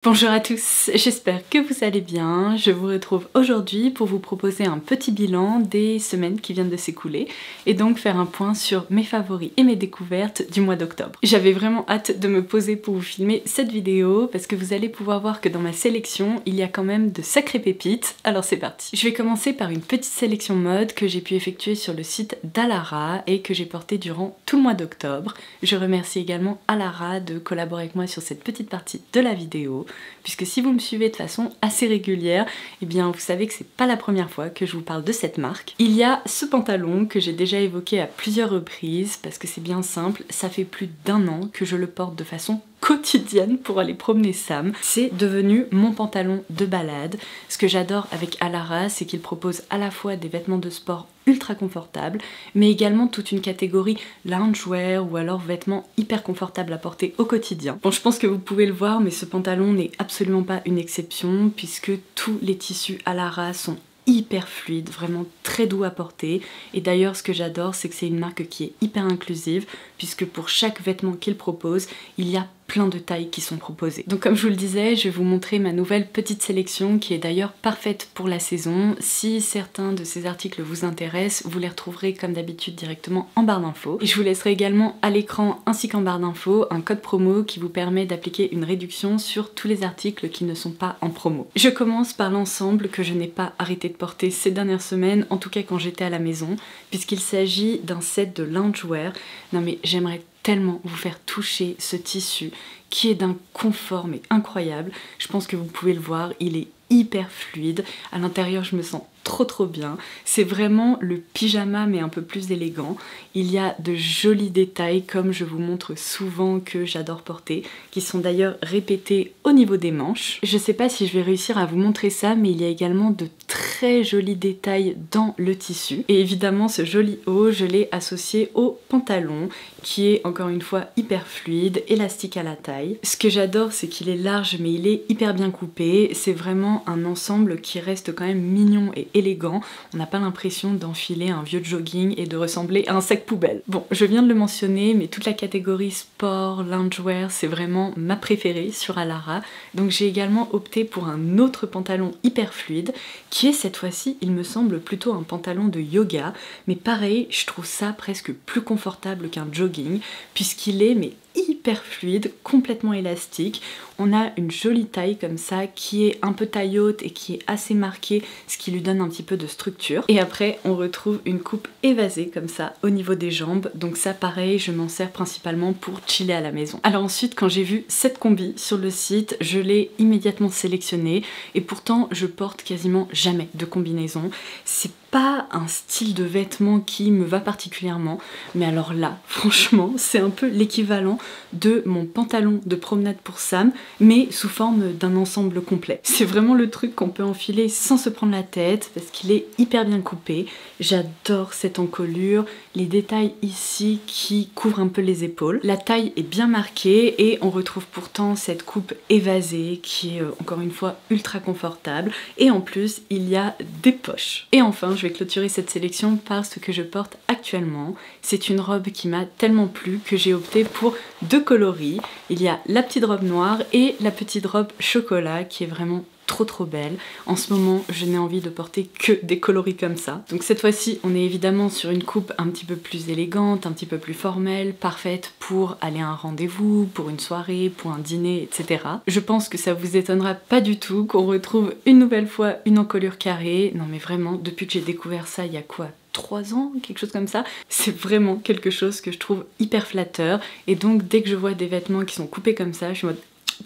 Bonjour à tous, j'espère que vous allez bien. Je vous retrouve aujourd'hui pour vous proposer un petit bilan des semaines qui viennent de s'écouler et donc faire un point sur mes favoris et mes découvertes du mois d'octobre. J'avais vraiment hâte de me poser pour vous filmer cette vidéo parce que vous allez pouvoir voir que dans ma sélection, il y a quand même de sacrées pépites. Alors c'est parti. Je vais commencer par une petite sélection mode que j'ai pu effectuer sur le site d'Alara et que j'ai portée durant tout le mois d'octobre. Je remercie également Alara de collaborer avec moi sur cette petite partie de la vidéo, puisque si vous me suivez de façon assez régulière, eh bien vous savez que c'est pas la première fois que je vous parle de cette marque. Il y a ce pantalon que j'ai déjà évoqué à plusieurs reprises, parce que c'est bien simple, ça fait plus d'1 an que je le porte de façon quotidienne pour aller promener Sam. C'est devenu mon pantalon de balade. Ce que j'adore avec Alara, c'est qu'il propose à la fois des vêtements de sport ultra confortables, mais également toute une catégorie loungewear ou alors vêtements hyper confortables à porter au quotidien. Bon, je pense que vous pouvez le voir, mais ce pantalon n'est absolument pas une exception puisque tous les tissus Alara sont hyper fluide, vraiment très doux à porter. Et d'ailleurs ce que j'adore, c'est que c'est une marque qui est hyper inclusive puisque pour chaque vêtement qu'il propose, il y a plein de tailles qui sont proposées. Donc comme je vous le disais, je vais vous montrer ma nouvelle petite sélection qui est d'ailleurs parfaite pour la saison. Si certains de ces articles vous intéressent, vous les retrouverez comme d'habitude directement en barre d'infos. Et je vous laisserai également à l'écran ainsi qu'en barre d'infos un code promo qui vous permet d'appliquer une réduction sur tous les articles qui ne sont pas en promo. Je commence par l'ensemble que je n'ai pas arrêté de porter ces dernières semaines, en tout cas quand j'étais à la maison, puisqu'il s'agit d'un set de loungewear. Non mais j'aimerais tellement vous faire toucher ce tissu qui est d'un confort mais incroyable. Je pense que vous pouvez le voir, il est hyper fluide. À l'intérieur, je me sens trop bien. C'est vraiment le pyjama mais un peu plus élégant. Il y a de jolis détails comme je vous montre souvent que j'adore porter, qui sont d'ailleurs répétés au niveau des manches. Je sais pas si je vais réussir à vous montrer ça, mais il y a également de très jolis détails dans le tissu. Et évidemment ce joli haut, je l'ai associé au pantalon qui est encore une fois hyper fluide, élastique à la taille. Ce que j'adore, c'est qu'il est large mais il est hyper bien coupé. C'est vraiment un ensemble qui reste quand même mignon et élégant. On n'a pas l'impression d'enfiler un vieux jogging et de ressembler à un sac poubelle. Bon, je viens de le mentionner, mais toute la catégorie sport, loungewear, c'est vraiment ma préférée sur Alara. Donc j'ai également opté pour un autre pantalon hyper fluide, qui est cette fois-ci, il me semble, plutôt un pantalon de yoga. Mais pareil, je trouve ça presque plus confortable qu'un jogging, puisqu'il est hyper fluide, complètement élastique. On a une jolie taille comme ça qui est un peu taille haute et qui est assez marquée, ce qui lui donne un petit peu de structure. Et après on retrouve une coupe évasée comme ça au niveau des jambes, donc ça pareil, je m'en sers principalement pour chiller à la maison. Alors ensuite, quand j'ai vu cette combi sur le site, je l'ai immédiatement sélectionnée et pourtant je porte quasiment jamais de combinaison. C'est pas un style de vêtement qui me va particulièrement, mais alors là, franchement, c'est un peu l'équivalent de mon pantalon de promenade pour Sam, mais sous forme d'un ensemble complet. C'est vraiment le truc qu'on peut enfiler sans se prendre la tête, parce qu'il est hyper bien coupé. J'adore cette encolure, les détails ici qui couvrent un peu les épaules. La taille est bien marquée et on retrouve pourtant cette coupe évasée qui est encore une fois ultra confortable. Et en plus, il y a des poches. Et enfin, je vais clôturer cette sélection par ce que je porte actuellement. C'est une robe qui m'a tellement plu que j'ai opté pour 2 coloris. Il y a la petite robe noire et la petite robe chocolat qui est vraiment trop belle. En ce moment, je n'ai envie de porter que des coloris comme ça. Donc cette fois-ci, on est évidemment sur une coupe un petit peu plus élégante, un petit peu plus formelle, parfaite pour aller à un rendez-vous, pour une soirée, pour un dîner, etc. Je pense que ça vous étonnera pas du tout qu'on retrouve une nouvelle fois une encolure carrée. Non mais vraiment, depuis que j'ai découvert ça, il y a quoi, 3 ans, quelque chose comme ça, c'est vraiment quelque chose que je trouve hyper flatteur. Et donc dès que je vois des vêtements qui sont coupés comme ça, je suis en mode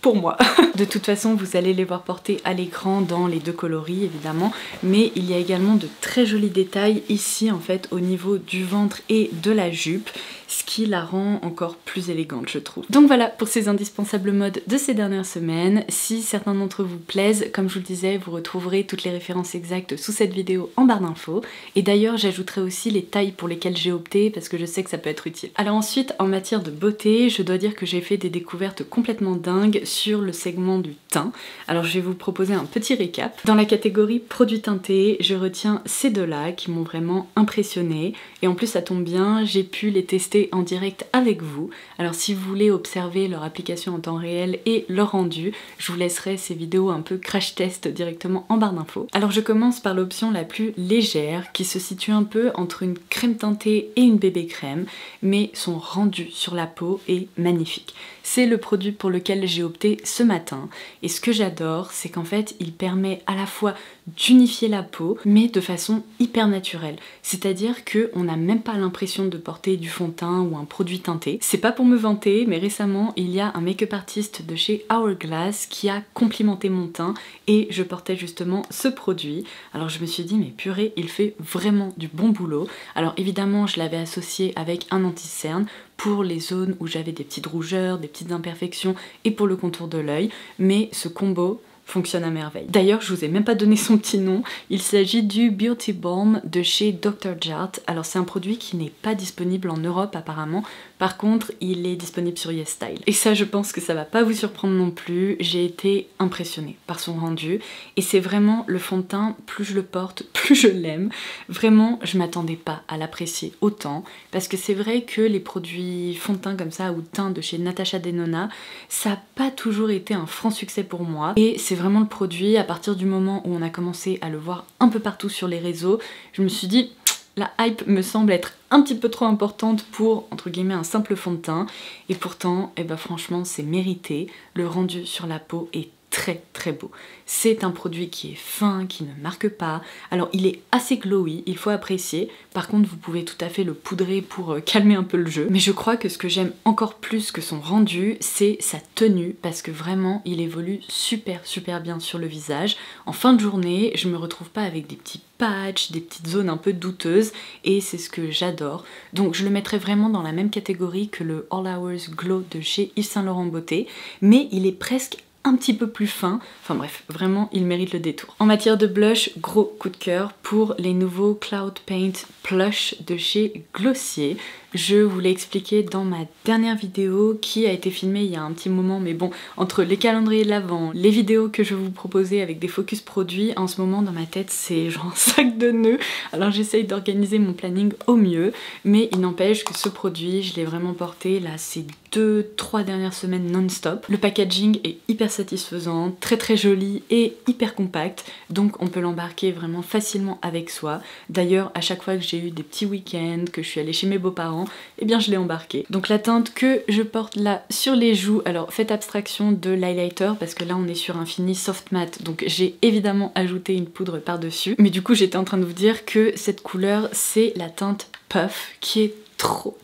pour moi. De toute façon, vous allez les voir porter à l'écran dans les 2 coloris évidemment, mais il y a également de très jolis détails ici en fait au niveau du ventre et de la jupe, ce qui la rend encore plus élégante je trouve. Donc voilà pour ces indispensables modes de ces dernières semaines. Si certains d'entre vous plaisent, comme je vous le disais, vous retrouverez toutes les références exactes sous cette vidéo en barre d'infos. Et d'ailleurs j'ajouterai aussi les tailles pour lesquelles j'ai opté parce que je sais que ça peut être utile. Alors ensuite, en matière de beauté, je dois dire que j'ai fait des découvertes complètement dingues sur le segment mouvement du teint. Alors je vais vous proposer un petit récap. Dans la catégorie produits teintés, je retiens ces deux-là qui m'ont vraiment impressionnée. Et en plus ça tombe bien, j'ai pu les tester en direct avec vous. Alors si vous voulez observer leur application en temps réel et leur rendu, je vous laisserai ces vidéos un peu crash test directement en barre d'infos. Alors je commence par l'option la plus légère qui se situe un peu entre une crème teintée et une bébé crème, mais son rendu sur la peau est magnifique. C'est le produit pour lequel j'ai opté ce matin et ce que j'adore c'est qu'en fait il permet à la fois d'unifier la peau mais de façon hyper naturelle, c'est-à-dire qu'on n'a même pas l'impression de porter du fond de teint ou un produit teinté. C'est pas pour me vanter mais récemment il y a un make-up artiste de chez Hourglass qui a complimenté mon teint et je portais justement ce produit. Alors je me suis dit mais purée, il fait vraiment du bon boulot. Alors évidemment je l'avais associé avec un anti-cerne pour les zones où j'avais des petites rougeurs, des petites imperfections et pour le contour de l'œil, mais ce combo fonctionne à merveille. D'ailleurs, je vous ai même pas donné son petit nom, il s'agit du Beauty Balm de chez Dr. Jart. Alors c'est un produit qui n'est pas disponible en Europe apparemment, par contre il est disponible sur YesStyle. Et ça je pense que ça va pas vous surprendre non plus, j'ai été impressionnée par son rendu et c'est vraiment le fond de teint, plus je le porte, plus je l'aime. Vraiment, je m'attendais pas à l'apprécier autant parce que c'est vrai que les produits fond de teint comme ça ou teint de chez Natasha Denona, ça n'a pas toujours été un franc succès pour moi et c'est vraiment le produit, à partir du moment où on a commencé à le voir un peu partout sur les réseaux, je me suis dit la hype me semble être un petit peu trop importante pour, entre guillemets, un simple fond de teint. Et pourtant, franchement, c'est mérité. Le rendu sur la peau est très beau. C'est un produit qui est fin, qui ne marque pas. Alors il est assez glowy, il faut apprécier. Par contre vous pouvez tout à fait le poudrer pour calmer un peu le jeu. Mais je crois que ce que j'aime encore plus que son rendu, c'est sa tenue, parce que vraiment il évolue super bien sur le visage. En fin de journée, je me retrouve pas avec des petits patchs, des petites zones un peu douteuses, et c'est ce que j'adore. Donc je le mettrais vraiment dans la même catégorie que le All Hours Glow de chez Yves Saint Laurent Beauté, mais il est presque un petit peu plus fin, enfin bref, vraiment il mérite le détour. En matière de blush, gros coup de cœur pour les nouveaux Cloud Paint Plush de chez Glossier. Je vous l'ai expliqué dans ma dernière vidéo qui a été filmée il y a un petit moment, mais bon, entre les calendriers de l'Avent, les vidéos que je vais vous proposer avec des focus produits, en ce moment dans ma tête c'est genre un sac de nœuds, alors j'essaye d'organiser mon planning au mieux, mais il n'empêche que ce produit, je l'ai vraiment porté là ces 2-3 dernières semaines non-stop. Le packaging est hyper satisfaisant, très joli et hyper compact, donc on peut l'embarquer vraiment facilement avec soi. D'ailleurs, à chaque fois que j'ai eu des petits week-ends, que je suis allée chez mes beaux-parents, eh bien je l'ai embarqué. Donc la teinte que je porte là sur les joues, alors faites abstraction de l'highlighter parce que là on est sur un fini soft matte, donc j'ai évidemment ajouté une poudre par-dessus. Mais du coup j'étais en train de vous dire que cette couleur c'est la teinte Puff qui est trop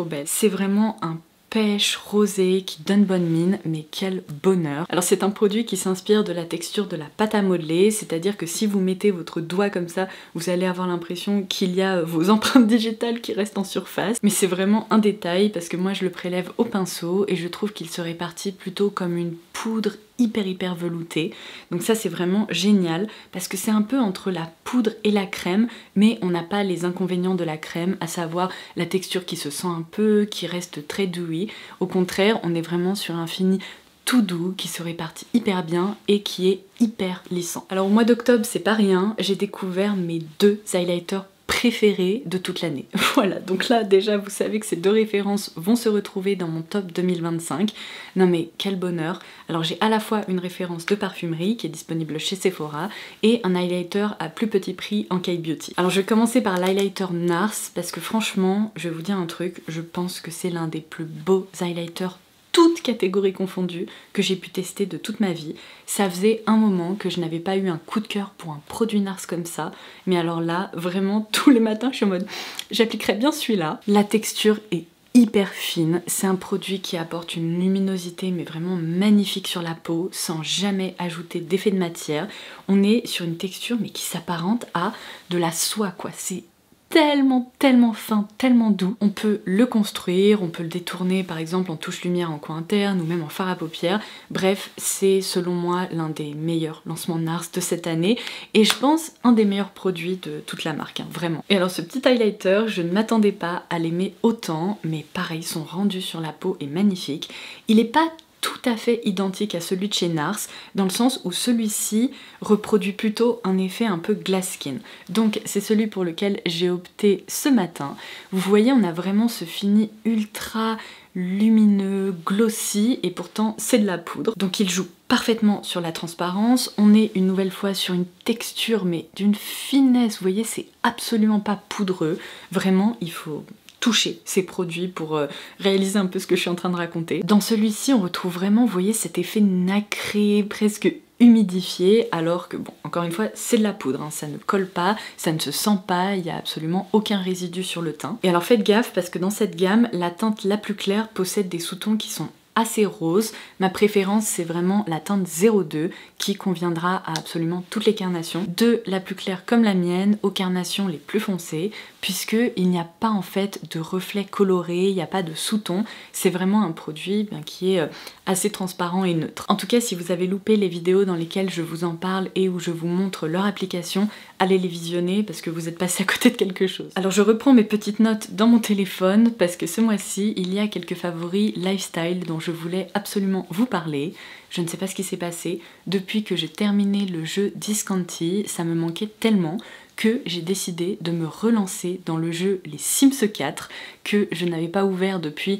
belle. C'est vraiment un pêche rosé qui donne bonne mine, mais quel bonheur. Alors c'est un produit qui s'inspire de la texture de la pâte à modeler, c'est-à-dire que si vous mettez votre doigt comme ça, vous allez avoir l'impression qu'il y a vos empreintes digitales qui restent en surface, mais c'est vraiment un détail parce que moi je le prélève au pinceau et je trouve qu'il se répartit plutôt comme une poudre hyper velouté. Donc ça c'est vraiment génial parce que c'est un peu entre la poudre et la crème, mais on n'a pas les inconvénients de la crème, à savoir la texture qui se sent un peu, qui reste très dewy. Au contraire, on est vraiment sur un fini tout doux, qui se répartit hyper bien et qui est hyper lissant. Alors au mois d'octobre, c'est pas rien, j'ai découvert mes 2 highlighters préférés de toute l'année. Voilà, donc là déjà vous savez que ces 2 références vont se retrouver dans mon top 2025. Non mais quel bonheur. Alors j'ai à la fois une référence de parfumerie qui est disponible chez Sephora et un highlighter à plus petit prix en K-Beauty. Alors je vais commencer par l'highlighter NARS parce que franchement, je vais vous dire un truc, je pense que c'est l'un des plus beaux highlighters toutes catégories confondues que j'ai pu tester de toute ma vie. Ça faisait un moment que je n'avais pas eu un coup de cœur pour un produit NARS comme ça, mais alors là, vraiment tous les matins je suis en mode j'appliquerai bien celui-là. La texture est hyper fine, c'est un produit qui apporte une luminosité mais vraiment magnifique sur la peau sans jamais ajouter d'effet de matière. On est sur une texture mais qui s'apparente à de la soie quoi, c'est tellement fin, tellement doux. On peut le construire, on peut le détourner par exemple en touche lumière en coin interne ou même en fard à paupières. Bref, c'est selon moi l'un des meilleurs lancements NARS de cette année et je pense un des meilleurs produits de toute la marque, hein, vraiment. Et alors ce petit highlighter, je ne m'attendais pas à l'aimer autant, mais pareil, son rendu sur la peau est magnifique. Il est pas tout à fait identique à celui de chez NARS, dans le sens où celui-ci reproduit plutôt un effet un peu glass skin. Donc c'est celui pour lequel j'ai opté ce matin. Vous voyez, on a vraiment ce fini ultra lumineux, glossy, et pourtant c'est de la poudre. Donc il joue parfaitement sur la transparence. On est une nouvelle fois sur une texture mais d'une finesse, vous voyez, c'est absolument pas poudreux. Vraiment, il faut toucher ces produits pour réaliser un peu ce que je suis en train de raconter. Dans celui-ci, on retrouve vraiment, vous voyez, cet effet nacré, presque humidifié, alors que, bon, encore une fois, c'est de la poudre, hein, ça ne colle pas, ça ne se sent pas, il n'y a absolument aucun résidu sur le teint. Et alors faites gaffe, parce que dans cette gamme, la teinte la plus claire possède des sous-tons qui sont assez rose. Ma préférence, c'est vraiment la teinte 02 qui conviendra à absolument toutes les carnations, de la plus claire comme la mienne aux carnations les plus foncées, puisqu'il n'y a pas en fait de reflets colorés, il n'y a pas de sous-ton, c'est vraiment un produit qui est assez transparent et neutre. En tout cas, si vous avez loupé les vidéos dans lesquelles je vous en parle et où je vous montre leur application, allez les visionner parce que vous êtes passé à côté de quelque chose. Alors je reprends mes petites notes dans mon téléphone parce que ce mois-ci, il y a quelques favoris lifestyle dont je voulais absolument vous parler. Je ne sais pas ce qui s'est passé. Depuis que j'ai terminé le jeu Discanti, ça me manquait tellement que j'ai décidé de me relancer dans le jeu Les Sims 4 que je n'avais pas ouvert depuis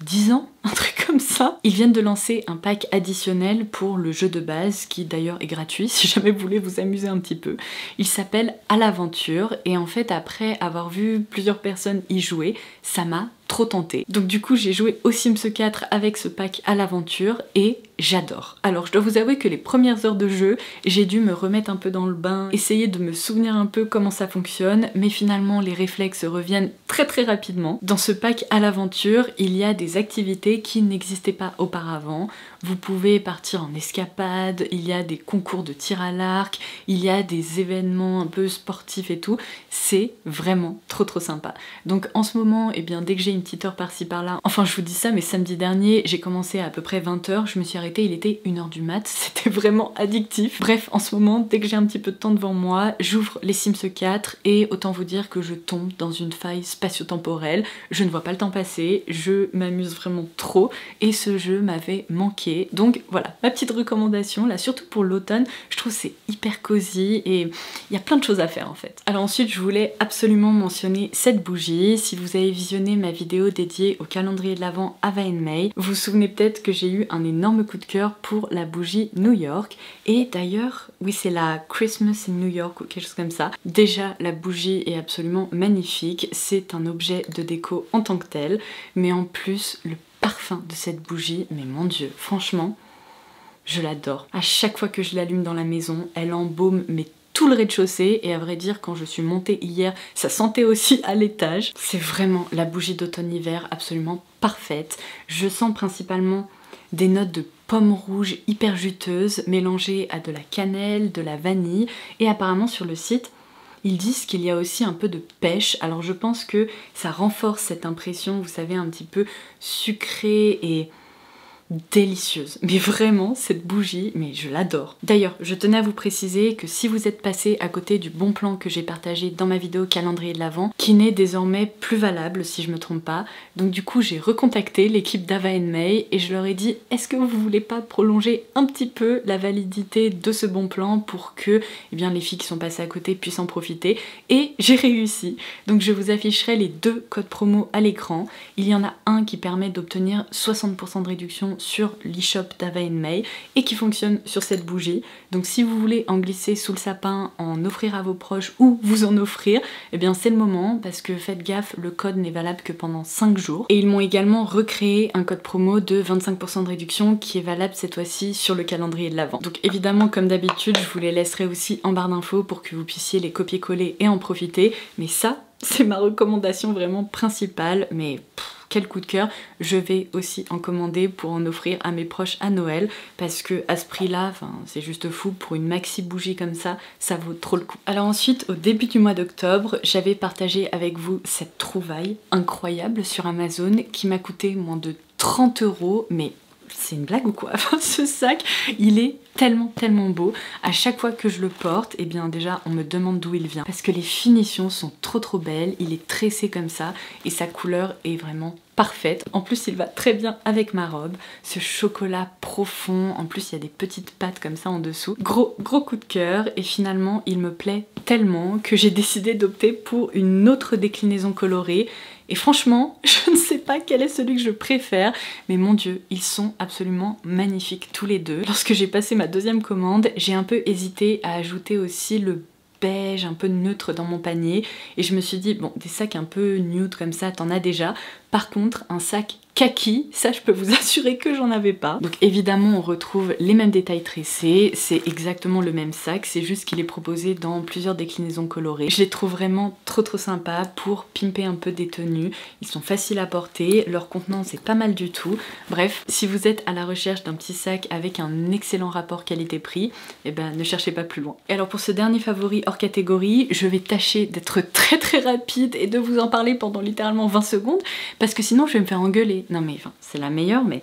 10 ans, un truc comme ça. Ils viennent de lancer un pack additionnel pour le jeu de base qui d'ailleurs est gratuit si jamais vous voulez vous amuser un petit peu. Il s'appelle À l'aventure et en fait après avoir vu plusieurs personnes y jouer, ça m'a trop tenté. Donc du coup j'ai joué au Sims 4 avec ce pack à l'aventure et j'adore. Alors je dois vous avouer que les premières heures de jeu, j'ai dû me remettre un peu dans le bain, essayer de me souvenir un peu comment ça fonctionne, mais finalement les réflexes reviennent très rapidement. Dans ce pack à l'aventure, il y a des activités qui n'existaient pas auparavant. Vous pouvez partir en escapade, il y a des concours de tir à l'arc, il y a des événements un peu sportifs et tout. C'est vraiment trop sympa. Donc en ce moment, eh bien dès que j'ai une petite heure par-ci par-là, enfin je vous dis ça, mais samedi dernier, j'ai commencé à peu près 20h, je me suis arrêtée, il était 1h du mat, c'était vraiment addictif. Bref, en ce moment, dès que j'ai un petit peu de temps devant moi, j'ouvre les Sims 4 et autant vous dire que je tombe dans une faille spatio-temporelle, je ne vois pas le temps passer, je m'amuse vraiment trop et ce jeu m'avait manqué. Donc voilà, ma petite recommandation là, surtout pour l'automne, je trouve c'est hyper cosy et il y a plein de choses à faire en fait. Alors ensuite, je voulais absolument mentionner cette bougie. Si vous avez visionné ma vidéo dédiée au calendrier de l'Avent Ava & May, vous vous souvenez peut-être que j'ai eu un énorme coup de cœur pour la bougie New York. Et d'ailleurs, oui, c'est la Christmas in New York ou quelque chose comme ça. Déjà, la bougie est absolument magnifique. C'est un objet de déco en tant que tel, mais en plus, le parfum de cette bougie, mais mon Dieu, franchement, je l'adore. À chaque fois que je l'allume dans la maison, elle embaume mais tout le rez-de-chaussée et à vrai dire quand je suis montée hier, ça sentait aussi à l'étage. C'est vraiment la bougie d'automne-hiver absolument parfaite. Je sens principalement des notes de pommes rouges hyper juteuses mélangées à de la cannelle, de la vanille et apparemment sur le site, ils disent qu'il y a aussi un peu de pêche, alors je pense que ça renforce cette impression, vous savez, un petit peu sucrée et délicieuse. Mais vraiment, cette bougie, mais je l'adore. D'ailleurs, je tenais à vous préciser que si vous êtes passé à côté du bon plan que j'ai partagé dans ma vidéo calendrier de l'Avent, qui n'est désormais plus valable si je me trompe pas, donc du coup j'ai recontacté l'équipe d'Ava & May et je leur ai dit est-ce que vous voulez pas prolonger un petit peu la validité de ce bon plan pour que eh bien, les filles qui sont passées à côté puissent en profiter, et j'ai réussi. Donc je vous afficherai les deux codes promo à l'écran. Il y en a un qui permet d'obtenir 60% de réduction sur l'e-shop d'Ava & May et qui fonctionne sur cette bougie. Donc si vous voulez en glisser sous le sapin, en offrir à vos proches ou vous en offrir, eh bien c'est le moment parce que faites gaffe, le code n'est valable que pendant 5 jours. Et ils m'ont également recréé un code promo de 25% de réduction qui est valable cette fois-ci sur le calendrier de l'Avent. Donc évidemment comme d'habitude, je vous les laisserai aussi en barre d'infos pour que vous puissiez les copier-coller et en profiter. Mais ça, c'est ma recommandation vraiment principale, mais quel coup de cœur, je vais aussi en commander pour en offrir à mes proches à Noël parce que à ce prix-là, c'est juste fou, pour une maxi bougie comme ça vaut trop le coup. Alors ensuite, au début du mois d'octobre, j'avais partagé avec vous cette trouvaille incroyable sur Amazon qui m'a coûté moins de 30 €, mais c'est une blague ou quoi? Enfin, ce sac, il est tellement beau. À chaque fois que je le porte, et bien déjà on me demande d'où il vient parce que les finitions sont trop belles, il est tressé comme ça et sa couleur est vraiment parfaite. En plus il va très bien avec ma robe, ce chocolat profond, en plus il y a des petites pattes comme ça en dessous. Gros coup de cœur et finalement il me plaît tellement que j'ai décidé d'opter pour une autre déclinaison colorée. Et franchement, je ne sais pas quel est celui que je préfère, mais mon dieu, ils sont absolument magnifiques tous les deux. Lorsque j'ai passé ma deuxième commande, j'ai un peu hésité à ajouter aussi le beige un peu neutre dans mon panier et je me suis dit bon, des sacs un peu nude comme ça t'en as déjà, par contre un sac kaki, ça je peux vous assurer que j'en avais pas. Donc évidemment on retrouve les mêmes détails tressés, c'est exactement le même sac, c'est juste qu'il est proposé dans plusieurs déclinaisons colorées. Je les trouve vraiment trop sympas pour pimper un peu des tenues, ils sont faciles à porter, leur contenance est pas mal du tout. Bref, si vous êtes à la recherche d'un petit sac avec un excellent rapport qualité-prix, eh ben ne cherchez pas plus loin. Et alors pour ce dernier favori hors catégorie, je vais tâcher d'être très rapide et de vous en parler pendant littéralement 20 secondes parce que sinon je vais me faire engueuler. Non mais enfin, c'est la meilleure, mais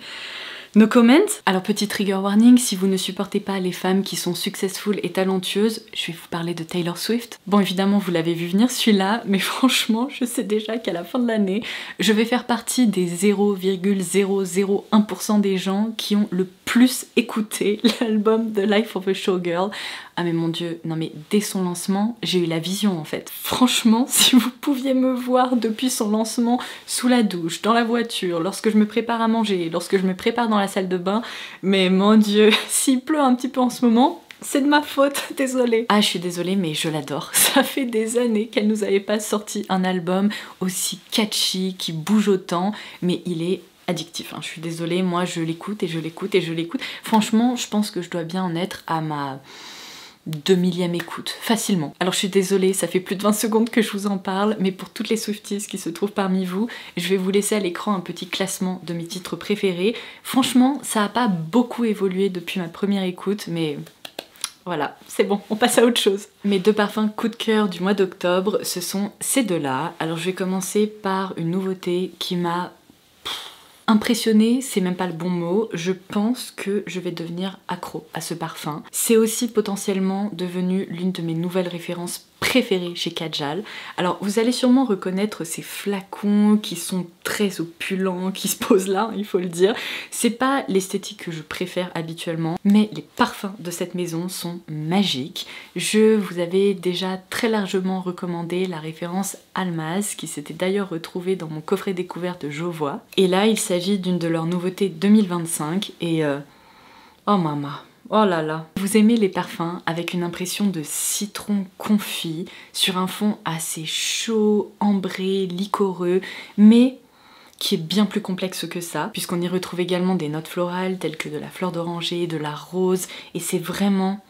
no comment. Alors petit trigger warning, si vous ne supportez pas les femmes qui sont successful et talentueuses, je vais vous parler de Taylor Swift. Bon évidemment vous l'avez vu venir celui-là, mais franchement je sais déjà qu'à la fin de l'année, je vais faire partie des 0,001% des gens qui ont le plus écouté l'album The Life of a Showgirl. Ah mais mon dieu, non mais dès son lancement, j'ai eu la vision en fait. Franchement, si vous pouviez me voir depuis son lancement sous la douche, dans la voiture, lorsque je me prépare à manger, lorsque je me prépare dans la salle de bain, mais mon dieu, s'il pleut un petit peu en ce moment, c'est de ma faute, désolée. Ah je suis désolée mais je l'adore. Ça fait des années qu'elle nous avait pas sorti un album aussi catchy, qui bouge autant, mais il est addictif, hein. Je suis désolée, moi je l'écoute et je l'écoute et je l'écoute. Franchement, je pense que je dois bien en être à ma 2000e écoute, facilement. Alors je suis désolée, ça fait plus de 20 secondes que je vous en parle, mais pour toutes les Swifties qui se trouvent parmi vous, je vais vous laisser à l'écran un petit classement de mes titres préférés. Franchement, ça n'a pas beaucoup évolué depuis ma première écoute, mais voilà, c'est bon, on passe à autre chose. Mes deux parfums coup de cœur du mois d'octobre, ce sont ces deux-là. Alors je vais commencer par une nouveauté qui m'a impressionnée, c'est même pas le bon mot, je pense que je vais devenir accro à ce parfum. C'est aussi potentiellement devenu l'une de mes nouvelles références préférées chez Kajal. Alors vous allez sûrement reconnaître ces flacons qui sont très opulents, qui se posent là, il faut le dire. C'est pas l'esthétique que je préfère habituellement, mais les parfums de cette maison sont magiques. Je vous avais déjà très largement recommandé la référence Almaz, qui s'était d'ailleurs retrouvée dans mon coffret découverte Jovois. Et là, il s'agit d'une de leurs nouveautés 2025 et oh maman, oh là là. Vous aimez les parfums avec une impression de citron confit sur un fond assez chaud, ambré, liquoreux, mais qui est bien plus complexe que ça, puisqu'on y retrouve également des notes florales telles que de la fleur d'oranger, de la rose, et c'est vraiment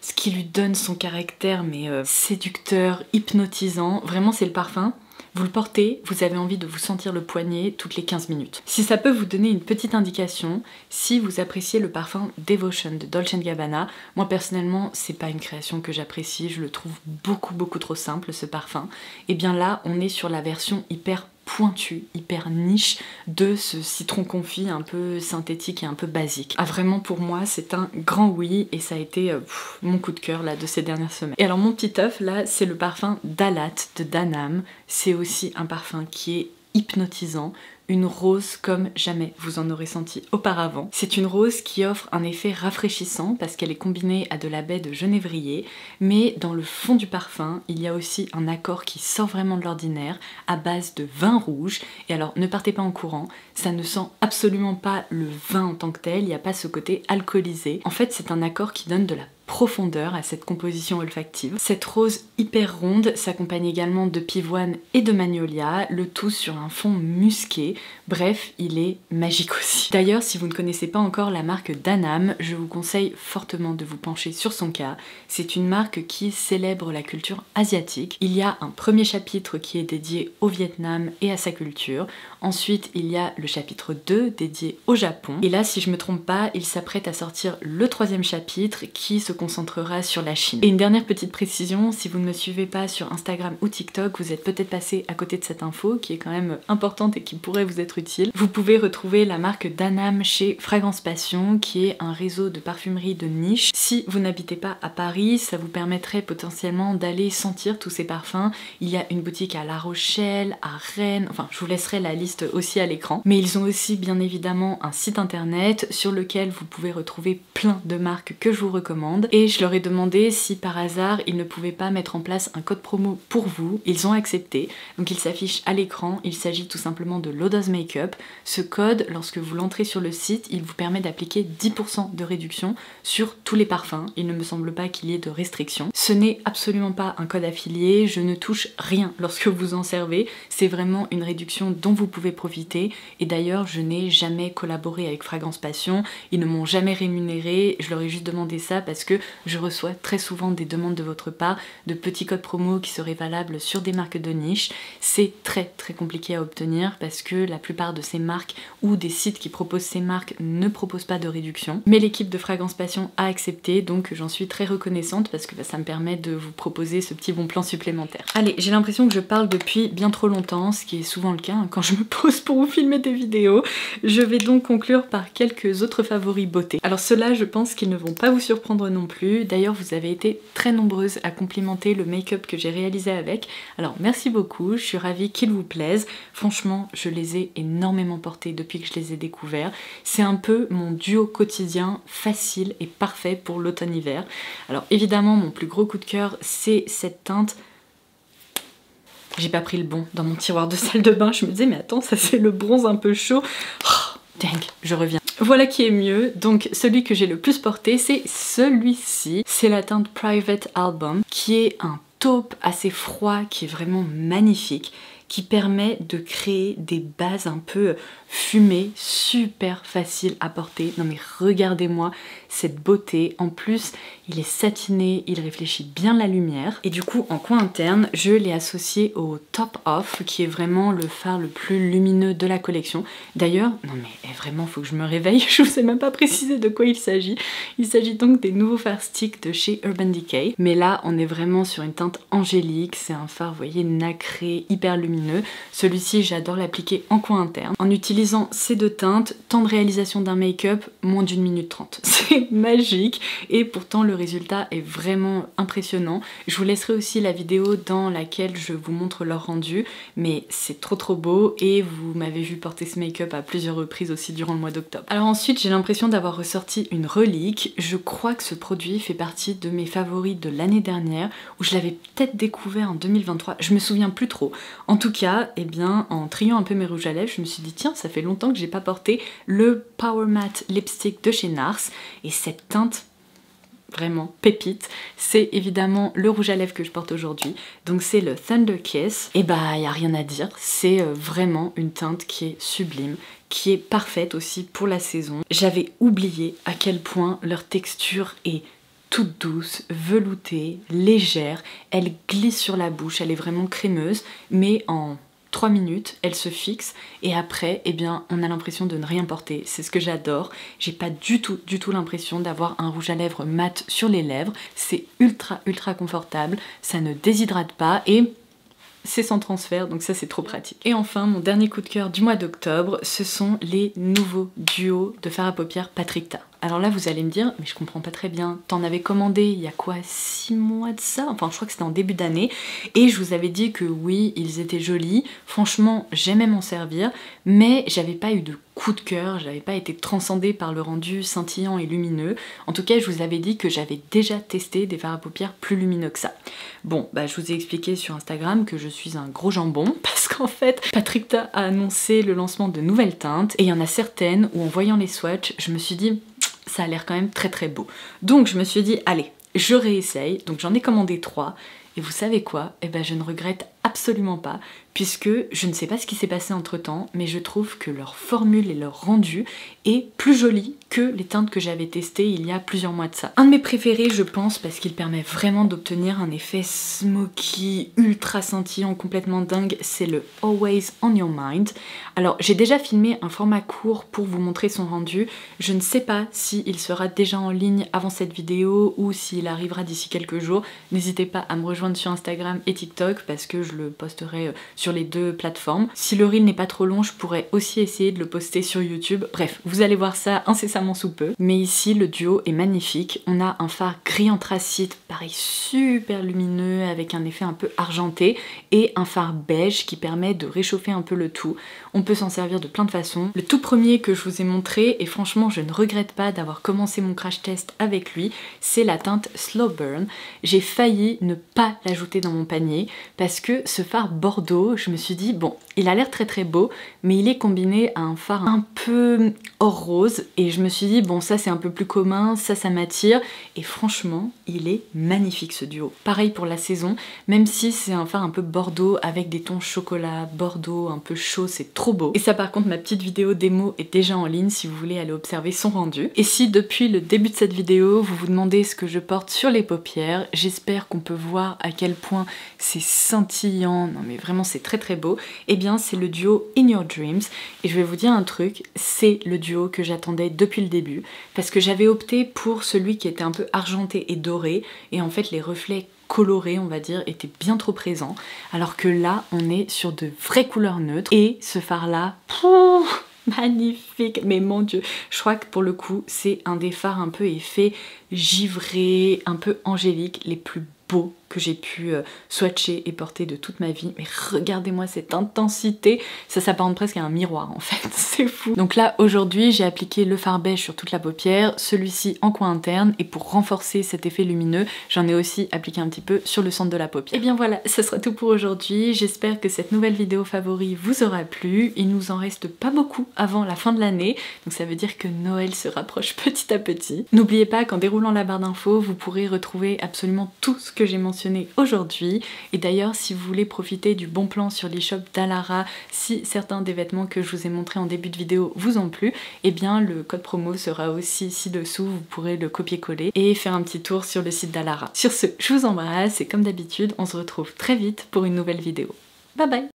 ce qui lui donne son caractère mais séducteur, hypnotisant. Vraiment c'est le parfum. Vous le portez, vous avez envie de vous sentir le poignet toutes les 15 minutes. Si ça peut vous donner une petite indication, si vous appréciez le parfum Devotion de Dolce & Gabbana, moi personnellement c'est pas une création que j'apprécie, je le trouve beaucoup trop simple ce parfum, et bien là on est sur la version hyper pointu, hyper niche de ce citron confit un peu synthétique et un peu basique. Ah vraiment pour moi c'est un grand oui et ça a été mon coup de cœur là de ces dernières semaines. Et alors mon petit œuf là c'est le parfum Dalat de Danam, c'est aussi un parfum qui est hypnotisant, une rose comme jamais vous en aurez senti auparavant. C'est une rose qui offre un effet rafraîchissant parce qu'elle est combinée à de la baie de genévrier, mais dans le fond du parfum, il y a aussi un accord qui sort vraiment de l'ordinaire à base de vin rouge. Et alors ne partez pas en courant, ça ne sent absolument pas le vin en tant que tel, il n'y a pas ce côté alcoolisé. En fait c'est un accord qui donne de la profondeur à cette composition olfactive. Cette rose hyper ronde s'accompagne également de pivoine et de magnolia, le tout sur un fond musqué. Bref, il est magique aussi. D'ailleurs, si vous ne connaissez pas encore la marque Danam, je vous conseille fortement de vous pencher sur son cas. C'est une marque qui célèbre la culture asiatique. Il y a un premier chapitre qui est dédié au Vietnam et à sa culture. Ensuite, il y a le chapitre 2 dédié au Japon. Et là, si je me trompe pas, il s'apprête à sortir le troisième chapitre qui se concentrera sur la Chine. Et une dernière petite précision, si vous ne me suivez pas sur Instagram ou TikTok, vous êtes peut-être passé à côté de cette info qui est quand même importante et qui pourrait vous être utile. Vous pouvez retrouver la marque Danam chez Fragrance Passion, qui est un réseau de parfumerie de niche. Si vous n'habitez pas à Paris, ça vous permettrait potentiellement d'aller sentir tous ces parfums. Il y a une boutique à La Rochelle, à Rennes, enfin je vous laisserai la liste liste aussi à l'écran. Mais ils ont aussi bien évidemment un site internet sur lequel vous pouvez retrouver plein de marques que je vous recommande. Et je leur ai demandé si par hasard ils ne pouvaient pas mettre en place un code promo pour vous. Ils ont accepté. Donc il s'affiche à l'écran. Il s'agit tout simplement de Lodoss Makeup. Ce code, lorsque vous l'entrez sur le site, il vous permet d'appliquer 10% de réduction sur tous les parfums. Il ne me semble pas qu'il y ait de restrictions. Ce n'est absolument pas un code affilié. Je ne touche rien lorsque vous en servez. C'est vraiment une réduction dont vous pouvez profiter. Et d'ailleurs, je n'ai jamais collaboré avec Fragrance Passion. Ils ne m'ont jamais rémunéré. Je leur ai juste demandé ça parce que je reçois très souvent des demandes de votre part de petits codes promo qui seraient valables sur des marques de niche. C'est très compliqué à obtenir parce que la plupart de ces marques ou des sites qui proposent ces marques ne proposent pas de réduction. Mais l'équipe de Fragrance Passion a accepté, donc j'en suis très reconnaissante parce que ça me permet de vous proposer ce petit bon plan supplémentaire. Allez, j'ai l'impression que je parle depuis bien trop longtemps, ce qui est souvent le cas hein, quand je me pose pour vous filmer des vidéos. Je vais donc conclure par quelques autres favoris beauté. Alors ceux-là, je pense qu'ils ne vont pas vous surprendre non plus. D'ailleurs, vous avez été très nombreuses à complimenter le make-up que j'ai réalisé avec. Alors merci beaucoup, je suis ravie qu'ils vous plaisent. Franchement, je les ai énormément portés depuis que je les ai découverts. C'est un peu mon duo quotidien facile et parfait pour l'automne-hiver. Alors évidemment, mon plus gros coup de cœur, c'est cette teinte. J'ai pas pris le bon dans mon tiroir de salle de bain. Je me disais, mais attends, ça c'est le bronze un peu chaud. Oh, dingue, je reviens. Voilà qui est mieux. Donc celui que j'ai le plus porté, c'est celui-ci. C'est la teinte Private Album, qui est un taupe assez froid, qui est vraiment magnifique, qui permet de créer des bases un peu fumées, super facile à porter. Non mais regardez-moi cette beauté. En plus, il est satiné, il réfléchit bien la lumière. Et du coup, en coin interne, je l'ai associé au Top Off, qui est vraiment le fard le plus lumineux de la collection. D'ailleurs, non mais vraiment, faut que je me réveille. Je vous ai même pas précisé de quoi il s'agit. Il s'agit donc des nouveaux fards sticks de chez Urban Decay. Mais là, on est vraiment sur une teinte angélique. C'est un fard, vous voyez, nacré, hyper lumineux. Celui-ci, j'adore l'appliquer en coin interne. En utilisant ces deux teintes, temps de réalisation d'un make-up, moins d'1 minute 30. C'est magique et pourtant le résultat est vraiment impressionnant. Je vous laisserai aussi la vidéo dans laquelle je vous montre leur rendu, mais c'est trop beau et vous m'avez vu porter ce make-up à plusieurs reprises aussi durant le mois d'octobre. Alors ensuite, j'ai l'impression d'avoir ressorti une relique. Je crois que ce produit fait partie de mes favoris de l'année dernière, où je l'avais peut-être découvert en 2023, je me souviens plus trop. En tout cas, eh bien, en triant un peu mes rouges à lèvres, je me suis dit tiens, ça fait longtemps que j'ai pas porté le Power Matte Lipstick de chez NARS, et cette teinte vraiment pépite, c'est évidemment le rouge à lèvres que je porte aujourd'hui, donc c'est le Thunder Kiss. Et bah y a rien à dire, c'est vraiment une teinte qui est sublime, qui est parfaite aussi pour la saison. J'avais oublié à quel point leur texture est toute douce, veloutée, légère, elle glisse sur la bouche, elle est vraiment crémeuse, mais en 3 minutes, elle se fixe et après, eh bien, on a l'impression de ne rien porter. C'est ce que j'adore. J'ai pas du tout l'impression d'avoir un rouge à lèvres mat sur les lèvres. C'est ultra confortable, ça ne déshydrate pas et c'est sans transfert, donc ça c'est trop pratique. Et enfin, mon dernier coup de cœur du mois d'octobre, ce sont les nouveaux duos de fard à paupières Patrick Ta. Alors là vous allez me dire, mais je comprends pas très bien, t'en avais commandé il y a quoi, 6 mois de ça? Enfin je crois que c'était en début d'année, et je vous avais dit que oui, ils étaient jolis, franchement j'aimais m'en servir, mais j'avais pas eu de coup de cœur, j'avais pas été transcendée par le rendu scintillant et lumineux. En tout cas je vous avais dit que j'avais déjà testé des fards à paupières plus lumineux que ça. Bon bah je vous ai expliqué sur Instagram que je suis un gros jambon, parce qu'en fait Patrick Ta a annoncé le lancement de nouvelles teintes, et il y en a certaines où en voyant les swatchs, je me suis dit ça a l'air quand même très beau. Donc je me suis dit allez, je réessaye, donc j'en ai commandé 3, et vous savez quoi? Eh ben je ne regrette absolument pas, puisque je ne sais pas ce qui s'est passé entre temps, mais je trouve que leur formule et leur rendu est plus joli que les teintes que j'avais testées il y a plusieurs mois de ça. Un de mes préférés je pense, parce qu'il permet vraiment d'obtenir un effet smoky, ultra scintillant, complètement dingue, c'est le Always On Your Mind. Alors j'ai déjà filmé un format court pour vous montrer son rendu, je ne sais pas s'il sera déjà en ligne avant cette vidéo ou s'il arrivera d'ici quelques jours. N'hésitez pas à me rejoindre sur Instagram et TikTok parce que je je le posterai sur les deux plateformes. Si le reel n'est pas trop long, je pourrais aussi essayer de le poster sur YouTube. Bref, vous allez voir ça incessamment sous peu. Mais ici, le duo est magnifique. On a un phare gris anthracite, pareil, super lumineux, avec un effet un peu argenté, et un phare beige qui permet de réchauffer un peu le tout. On peut s'en servir de plein de façons. Le tout premier que je vous ai montré, et franchement je ne regrette pas d'avoir commencé mon crash test avec lui, c'est la teinte Slow Burn. J'ai failli ne pas l'ajouter dans mon panier parce que ce phare bordeaux, je me suis dit bon, il a l'air très très beau, mais il est combiné à un phare un peu or rose, et je me suis dit bon, ça c'est un peu plus commun, ça m'attire, et franchement il est magnifique ce duo. Pareil pour la saison, même si c'est un phare un peu bordeaux avec des tons chocolat, bordeaux, un peu chaud, c'est trop beau. Et ça par contre, ma petite vidéo démo est déjà en ligne si vous voulez aller observer son rendu. Et si depuis le début de cette vidéo vous vous demandez ce que je porte sur les paupières, j'espère qu'on peut voir à quel point c'est scintillant, non mais vraiment c'est très très beau. Et bien c'est le duo In Your Dreams, et je vais vous dire un truc, c'est le duo que j'attendais depuis le début, parce que j'avais opté pour celui qui était un peu argenté et doré, et en fait les reflets colorés on va dire étaient bien trop présents, alors que là on est sur de vraies couleurs neutres, et ce phare là, magnifique, mais mon dieu, je crois que pour le coup c'est un des phares un peu effet givré, un peu angélique, les plus beaux que j'ai pu swatcher et porter de toute ma vie. Mais regardez-moi cette intensité, ça s'apparente presque à un miroir en fait, c'est fou. Donc là aujourd'hui j'ai appliqué le fard beige sur toute la paupière, celui-ci en coin interne, et pour renforcer cet effet lumineux j'en ai aussi appliqué un petit peu sur le centre de la paupière. Et bien voilà, ça sera tout pour aujourd'hui. J'espère que cette nouvelle vidéo favori vous aura plu. Il nous en reste pas beaucoup avant la fin de l'année, donc ça veut dire que Noël se rapproche petit à petit. N'oubliez pas qu'en déroulant la barre d'infos vous pourrez retrouver absolument tout ce que j'ai mentionné aujourd'hui, et d'ailleurs si vous voulez profiter du bon plan sur l'e-shop d'Alara, si certains des vêtements que je vous ai montrés en début de vidéo vous ont plu, et bien le code promo sera aussi ci-dessous, vous pourrez le copier-coller et faire un petit tour sur le site d'Alara. Sur ce, je vous embrasse et comme d'habitude on se retrouve très vite pour une nouvelle vidéo. Bye bye!